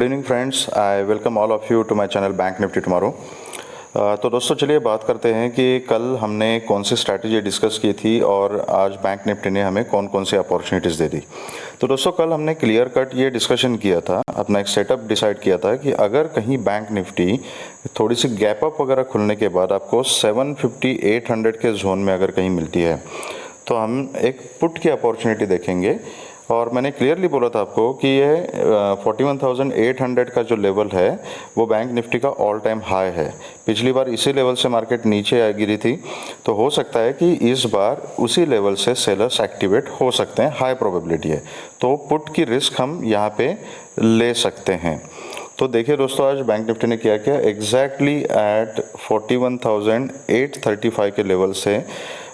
Good evening friends, I welcome all of you to my channel bank nifty tomorrow. तो दोस्तों चलिए बात करते हैं कि कल हमने कौन सी स्ट्रैटेजी डिस्कस की थी और आज बैंक निफ्टी ने हमें कौन कौन सी अपॉर्चुनिटीज़ दे दी। तो दोस्तों कल हमने क्लियर कट ये डिस्कशन किया था, अपना एक सेटअप डिसाइड किया था कि अगर कहीं बैंक निफ्टी थोड़ी सी गैप अप वगैरह खुलने के बाद आपको 750 800 के जोन में अगर कहीं मिलती है तो हम एक पुट की अपॉर्चुनिटी देखेंगे। और मैंने क्लियरली बोला था आपको कि ये 41,800 का जो लेवल है वो बैंक निफ्टी का ऑल टाइम हाई है। पिछली बार इसी लेवल से मार्केट नीचे आ गिरी थी, तो हो सकता है कि इस बार उसी लेवल से सेलर्स एक्टिवेट हो सकते हैं, हाई प्रोबेबिलिटी है। तो पुट की रिस्क हम यहाँ पे ले सकते हैं। तो देखिए दोस्तों, आज बैंक निफ्टी ने क्या किया, एग्जैक्टली एट 41,835 के लेवल से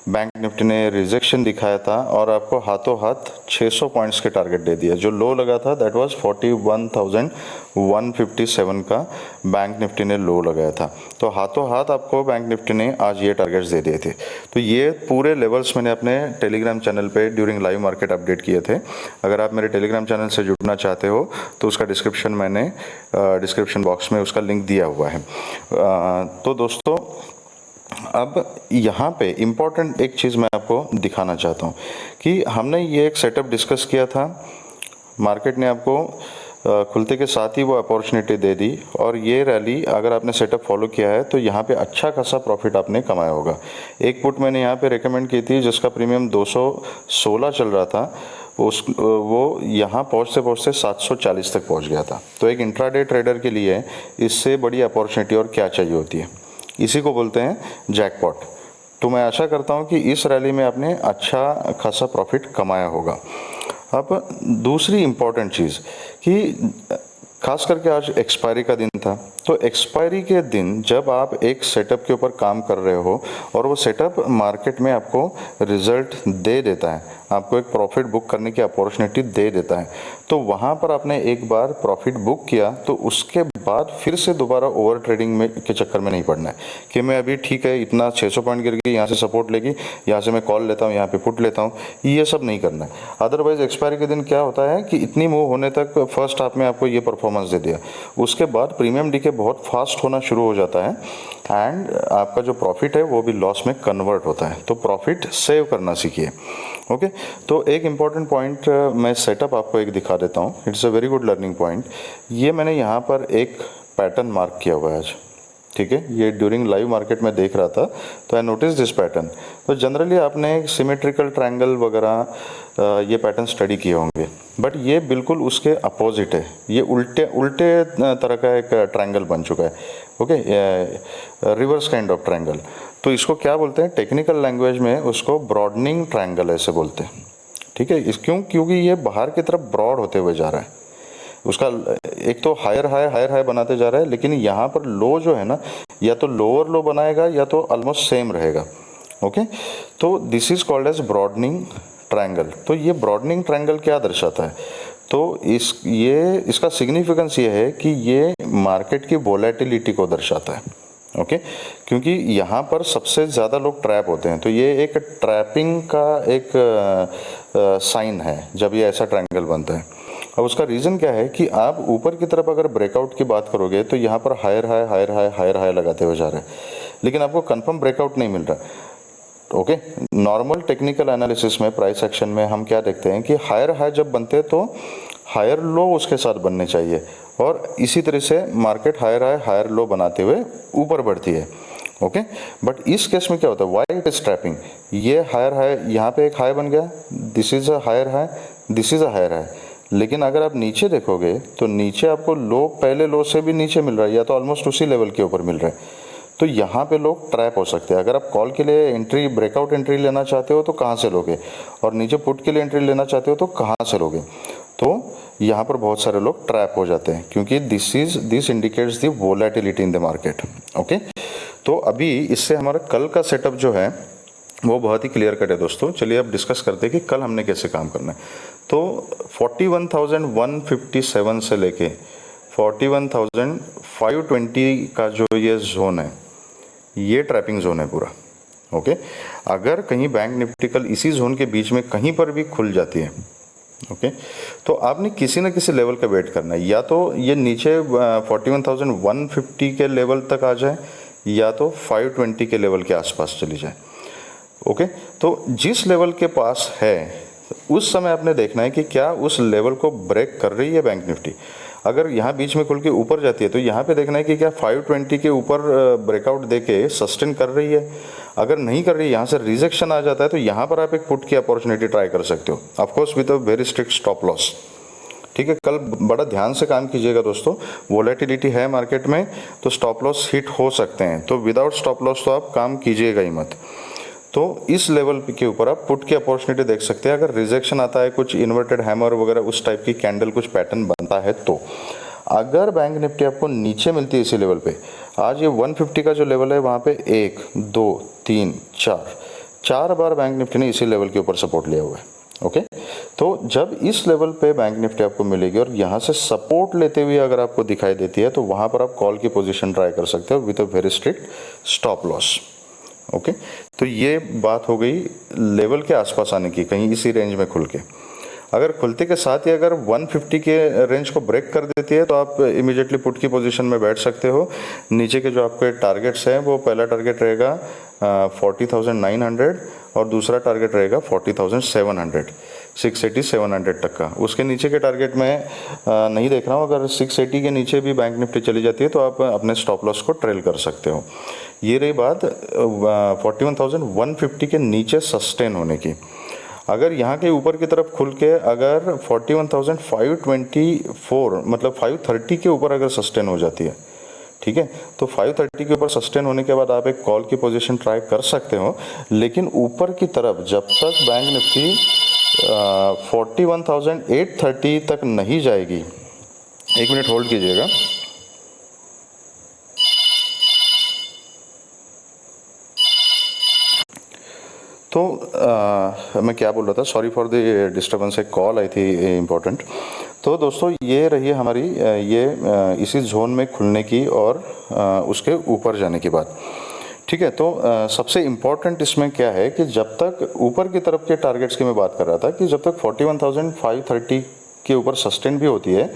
बैंक निफ्टी ने रिजेक्शन दिखाया था और आपको हाथों हाथ 600 पॉइंट्स के टारगेट दे दिया। जो लो लगा था दैट वाज 41,157 का बैंक निफ्टी ने लो लगाया था। तो हाथों हाथ आपको बैंक निफ्टी ने आज ये टारगेट्स दे दिए थे। तो ये पूरे लेवल्स मैंने अपने टेलीग्राम चैनल पे ड्यूरिंग लाइव मार्केट अपडेट किए थे। अगर आप मेरे टेलीग्राम चैनल से जुड़ना चाहते हो तो उसका डिस्क्रिप्शन मैंने डिस्क्रिप्शन बॉक्स में उसका लिंक दिया हुआ है। तो दोस्तों अब यहाँ पे इम्पॉर्टेंट एक चीज़ मैं आपको दिखाना चाहता हूँ कि हमने ये एक सेटअप डिस्कस किया था। मार्केट ने आपको खुलते के साथ ही वो अपॉर्चुनिटी दे दी और ये रैली अगर आपने सेटअप फॉलो किया है तो यहाँ पे अच्छा खासा प्रॉफिट आपने कमाया होगा। एक पुट मैंने यहाँ पे रेकमेंड की थी जिसका प्रीमियम 216 चल रहा था, वो यहाँ पहुँचते पहुँचते 740 तक पहुँच गया था। तो एक इंट्राडे ट्रेडर के लिए इससे बड़ी अपॉर्चुनिटी और क्या चाहिए होती है, इसी को बोलते हैं जैकपॉट। तो मैं आशा करता हूं कि इस रैली में आपने अच्छा खासा प्रॉफिट कमाया होगा। अब दूसरी इम्पॉर्टेंट चीज़ कि खास करके आज एक्सपायरी का दिन था, तो एक्सपायरी के दिन जब आप एक सेटअप के ऊपर काम कर रहे हो और वो सेटअप मार्केट में आपको रिजल्ट दे देता है, आपको एक प्रॉफिट बुक करने की अपॉर्चुनिटी दे देता है, तो वहाँ पर आपने एक बार प्रॉफिट बुक किया तो उसके बाद फिर से दोबारा ओवर ट्रेडिंग में के चक्कर में नहीं पड़ना है कि मैं अभी ठीक है इतना 600 पॉइंट गिर गई, यहाँ से सपोर्ट लेगी, यहाँ से मैं कॉल लेता हूँ, यहाँ पे पुट लेता हूँ, ये सब नहीं करना है। अदरवाइज एक्सपायरी के दिन क्या होता है कि इतनी मूव होने तक फर्स्ट हाफ में आपको ये परफॉर्मेंस दे दिया, उसके बाद प्रीमियम डीके बहुत फास्ट होना शुरू हो जाता है एंड आपका जो प्रॉफिट है वो भी लॉस में कन्वर्ट होता है। तो प्रॉफिट सेव करना सीखिए। ओके, तो एक इम्पॉर्टेंट पॉइंट मैं सेटअप आपको एक दिखा देता हूँ, it's a very good learning point. ये मैंने यहाँ पर एक पैटर्न मार्क किया हुआ है आज, ठीक है, ये ड्यूरिंग लाइव मार्केट में देख रहा था तो आई नोटिस दिस पैटर्न। तो जनरली आपने सिमेट्रिकल ट्रायंगल वगैरह ये पैटर्न स्टडी किए होंगे, बट ये बिल्कुल उसके अपोजिट है, ये उल्टे उल्टे तरह का एक ट्रायंगल बन चुका है। Okay, reverse kind of triangle. तो इसको क्या बोलते हैं, टेक्निकल लैंग्वेज में उसको ब्रॉडनिंग ट्रायंगल ऐसे बोलते हैं, ठीक है। क्योंकि ये बाहर की तरफ ब्रॉड होते हुए जा रहा है, उसका एक तो हायर हाई बनाते जा रहा है, लेकिन यहाँ पर लो जो है ना, या तो लोअर लो बनाएगा या तो ऑलमोस्ट सेम रहेगा। ओके, तो this is called as broadening triangle. तो ये ब्रॉडनिंग ट्रायंगल क्या दर्शाता है, तो इसका सिग्निफिकेंस ये है कि ये मार्केट की वोलेटिलिटी को दर्शाता है। ओके, क्योंकि यहाँ पर सबसे ज़्यादा लोग ट्रैप होते हैं, तो ये एक ट्रैपिंग का एक साइन है जब ये ऐसा ट्रायंगल बनता है। अब उसका रीज़न क्या है कि आप ऊपर की तरफ अगर ब्रेकआउट की बात करोगे तो यहाँ पर हायर हाई लगाते हुए जा रहे हैं, लेकिन आपको कंफर्म ब्रेकआउट नहीं मिल रहा। ओके, नॉर्मल टेक्निकल एनालिसिस में प्राइस एक्शन में हम क्या देखते हैं कि हायर हाई जब बनते हैं तो हायर लो उसके साथ बनने चाहिए, और इसी तरह से market higher high higher low बनाते हुए ऊपर बढ़ती है। ओके, बट इस केस में क्या होता है, व्हाई इट इज ट्रैपिंग, ये हायर हाई, यहाँ पे एक हाई बन गया, this is a higher high, this is a higher high, लेकिन अगर आप नीचे देखोगे तो नीचे आपको लो पहले लो से भी नीचे मिल रहा है या तो ऑलमोस्ट उसी लेवल के ऊपर मिल रहा है। तो यहाँ पे लोग ट्रैप हो सकते हैं। अगर आप कॉल के लिए एंट्री, ब्रेकआउट एंट्री लेना चाहते हो तो कहाँ से लोगे, और नीचे पुट के लिए एंट्री लेना चाहते हो तो कहाँ से लोगे। तो यहाँ पर बहुत सारे लोग ट्रैप हो जाते हैं क्योंकि this indicates the volatility in the market. Okay, तो अभी इससे हमारा कल का सेटअप जो है वो बहुत ही क्लियर कट है दोस्तों। चलिए अब डिस्कस करते हैं कि कल हमने कैसे काम करना है। तो 41,157 से लेके 41,520 का जो ये जोन है, ये ट्रैपिंग जोन है पूरा। ओके, अगर कहीं बैंक निफ्टी कल इसी जोन के बीच में कहीं पर भी खुल जाती है, ओके, तो आपने किसी न किसी लेवल का वेट करना है, या तो ये नीचे 41,150 के लेवल तक आ जाए या तो 520 के लेवल के आसपास चली जाए। ओके, तो जिस लेवल के पास है उस समय आपने देखना है कि क्या उस लेवल को ब्रेक कर रही है बैंक निफ्टी। अगर यहाँ बीच में खुल के ऊपर जाती है तो यहाँ पे देखना है कि क्या 520 के ऊपर ब्रेकआउट देके सस्टेन कर रही है। अगर नहीं कर रही है, यहाँ से रिजेक्शन आ जाता है, तो यहाँ पर आप एक पुट की अपॉर्चुनिटी ट्राई कर सकते हो, of course with a very strict stop loss. ठीक है, कल बड़ा ध्यान से काम कीजिएगा दोस्तों, वोलेटिलिटी है मार्केट में तो स्टॉप लॉस हिट हो सकते हैं, तो विदाउट स्टॉप लॉस तो आप काम कीजिएगा ही मत। तो इस लेवल के ऊपर आप पुट की अपॉर्चुनिटी देख सकते हैं। अगर रिजेक्शन आता है, कुछ इन्वर्टेड हैमर वगैरह उस टाइप की कैंडल कुछ पैटर्न बनता है, तो अगर बैंक निफ्टी आपको नीचे मिलती है इसी लेवल पे, आज ये 150 का जो लेवल है वहाँ पे 1 2 3 4 बार बैंक निफ्टी ने इसी लेवल के ऊपर सपोर्ट लिया हुआ है। ओके, तो जब इस लेवल पे बैंक निफ्टी आपको मिलेगी और यहाँ से सपोर्ट लेते हुए अगर आपको दिखाई देती है, तो वहाँ पर आप कॉल की पोजीशन ट्राई कर सकते हो with a very strict stop loss. Okay, तो ये बात हो गई लेवल के आसपास आने की, कहीं इसी रेंज में खुल के। अगर खुलते के साथ ही अगर 150 के रेंज को ब्रेक कर देती है तो आप इमीडिएटली पुट की पोजीशन में बैठ सकते हो। नीचे के जो आपके टारगेट्स हैं, वो पहला टारगेट रहेगा 40,900 और दूसरा टारगेट रहेगा 40,700, 680 700 तक का। उसके नीचे के टारगेट में नहीं देख रहा हूँ, अगर 680 के नीचे भी बैंक निफ्टी चली जाती है तो आप अपने स्टॉप लॉस को ट्रेल कर सकते हो। ये रही बात 41,150 के नीचे सस्टेन होने की। अगर यहाँ के ऊपर की तरफ खुल के अगर 41,524 मतलब 530 के ऊपर अगर सस्टेन हो जाती है, ठीक है, तो 530 के ऊपर सस्टेन होने के बाद आप एक कॉल की पोजीशन ट्राई कर सकते हो। लेकिन ऊपर की तरफ जब तक बैंक निफ्टी 41,830 तक नहीं जाएगी, एक मिनट होल्ड कीजिएगा। तो मैं क्या बोल रहा था, सॉरी फॉर द डिस्टर्बेंस, एक कॉल आई थी इम्पोर्टेंट। तो दोस्तों ये रही है हमारी इसी जोन में खुलने की और उसके ऊपर जाने की बात। ठीक है, तो सबसे इम्पॉर्टेंट इसमें क्या है कि जब तक ऊपर की तरफ के टारगेट्स की मैं बात कर रहा था कि जब तक 41,530 के ऊपर सस्टेन भी होती है,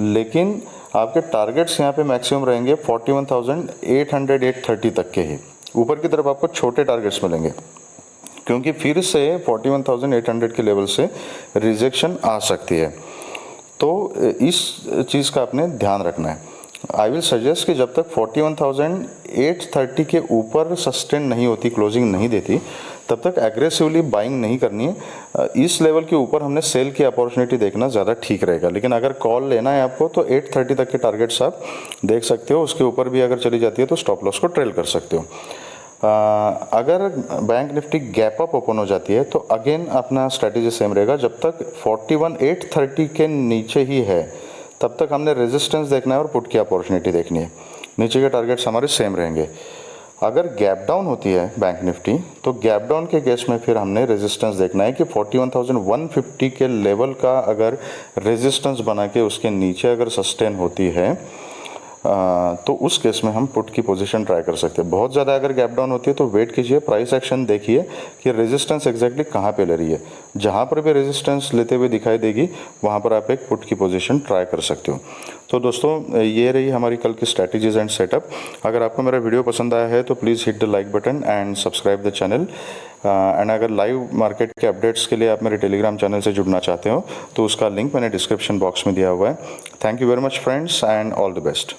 लेकिन आपके टारगेट्स यहाँ पे मैक्सिमम रहेंगे 41,800 830 तक के ही। ऊपर की तरफ आपको छोटे टारगेट्स मिलेंगे, क्योंकि फिर से 41,800 के लेवल से रिजेक्शन आ सकती है। तो इस चीज़ का आपने ध्यान रखना है। आई विल सजेस्ट कि जब तक 41,830 के ऊपर सस्टेन नहीं होती, क्लोजिंग नहीं देती, तब तक एग्रेसिवली बाइंग नहीं करनी है। इस लेवल के ऊपर हमने सेल की अपॉर्चुनिटी देखना ज़्यादा ठीक रहेगा। लेकिन अगर कॉल लेना है आपको तो 830 तक के टारगेट्स आप देख सकते हो। उसके ऊपर भी अगर चली जाती है तो स्टॉप लॉस को ट्रेल कर सकते हो। अगर bank Nifty gap up open हो जाती है तो अगेन अपना स्ट्रैटेजी सेम रहेगा। जब तक 41,830 के नीचे ही है तब तक हमने रेजिस्टेंस देखना है और पुट की अपॉर्चुनिटी देखनी है। नीचे के टारगेट्स हमारे सेम रहेंगे। अगर गैप डाउन होती है बैंक निफ्टी तो गैप डाउन के केस में फिर हमने रेजिस्टेंस देखना है कि 41,150 के लेवल का अगर रेजिस्टेंस बना के उसके नीचे अगर सस्टेन होती है तो उस केस में हम पुट की पोजीशन ट्राई कर सकते हैं। बहुत ज़्यादा अगर गैप डाउन होती है तो वेट कीजिए, प्राइस एक्शन देखिए कि रेजिस्टेंस एग्जैक्टली कहाँ पे ले रही है। जहाँ पर भी रेजिस्टेंस लेते हुए दिखाई देगी वहाँ पर आप एक पुट की पोजीशन ट्राई कर सकते हो। तो दोस्तों ये रही हमारी कल की स्ट्रैटेजीज एंड सेटअप। अगर आपको मेरा वीडियो पसंद आया है तो please hit the like button and subscribe the channel. And अगर लाइव मार्केट के अपडेट्स के लिए आप मेरे टेलीग्राम चैनल से जुड़ना चाहते हो तो उसका लिंक मैंने डिस्क्रिप्शन बॉक्स में दिया हुआ है। Thank you very much friends and all the best.